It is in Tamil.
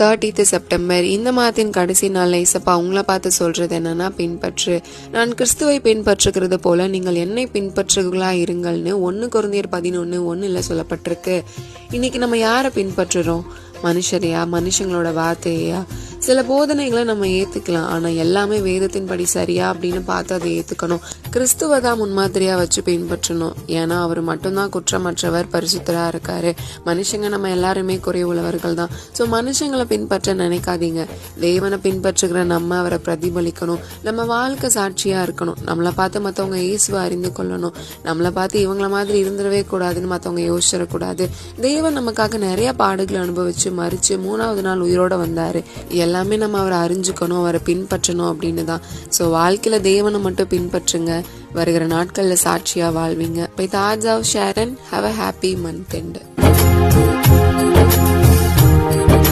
30th செப்டம்பர் இந்த மாதத்தின் கடைசி நாள் ஏசப்பா உங்களை பார்த்து சொல்றது என்னன்னா, பின்பற்று, நான் கிறிஸ்துவை பின்பற்றுகிறது போல நீங்கள் என்னை பின்பற்றுகளா இருங்கள்னு 1 கொரிந்தியர் 11:1 சொல்லப்பட்டிருக்கு. இன்னைக்கு நம்ம யாரை பின்பற்றுறோம்? மனுஷரையா? மனுஷங்களோட வார்த்தையா? சில போதனைகளை நம்ம ஏத்துக்கலாம், ஆனா எல்லாமே வேதத்தின் படி சரியா அப்படின்னு பார்த்து அதை ஏத்துக்கணும். கிறிஸ்துவ தான் முன்மாதிரியா வச்சு பின்பற்றணும். ஏன்னா அவர் மட்டும்தான் குற்றமற்றவர், பரிசுத்தரா இருக்காரு. மனுஷங்க நம்ம எல்லாருமே குறை உள்ளவர்கள் தான். ஸோ மனுஷங்களை பின்பற்ற நினைக்காதீங்க. தேவனை பின்பற்றுகிற நம்ம அவரை பிரதிபலிக்கணும். நம்ம வாழ்க்கை சாட்சியா இருக்கணும். நம்மளை பார்த்து மற்றவங்க இயேசுவை அறிந்து கொள்ளணும். நம்மளை பார்த்து இவங்கள மாதிரி இருந்துடவே கூடாதுன்னு மற்றவங்க யோசிச்சிடக்கூடாது. தேவன் நமக்காக நிறைய பாடுகளை அனுபவிச்சு மறிச்சு 3ஆவது நாள் உயிரோட வந்தாரு. எல்லாமே நம்ம அவரை அறிஞ்சுக்கணும், அவரை பின்பற்றணும் அப்படின்னு தான். ஸோ வாழ்க்கையில தேவனை மட்டும் பின்பற்றுங்க. வருகிற நாட்கள்ல சாட்சியா வாழ்வீங்க. With arts of Sharon. Have a happy month end.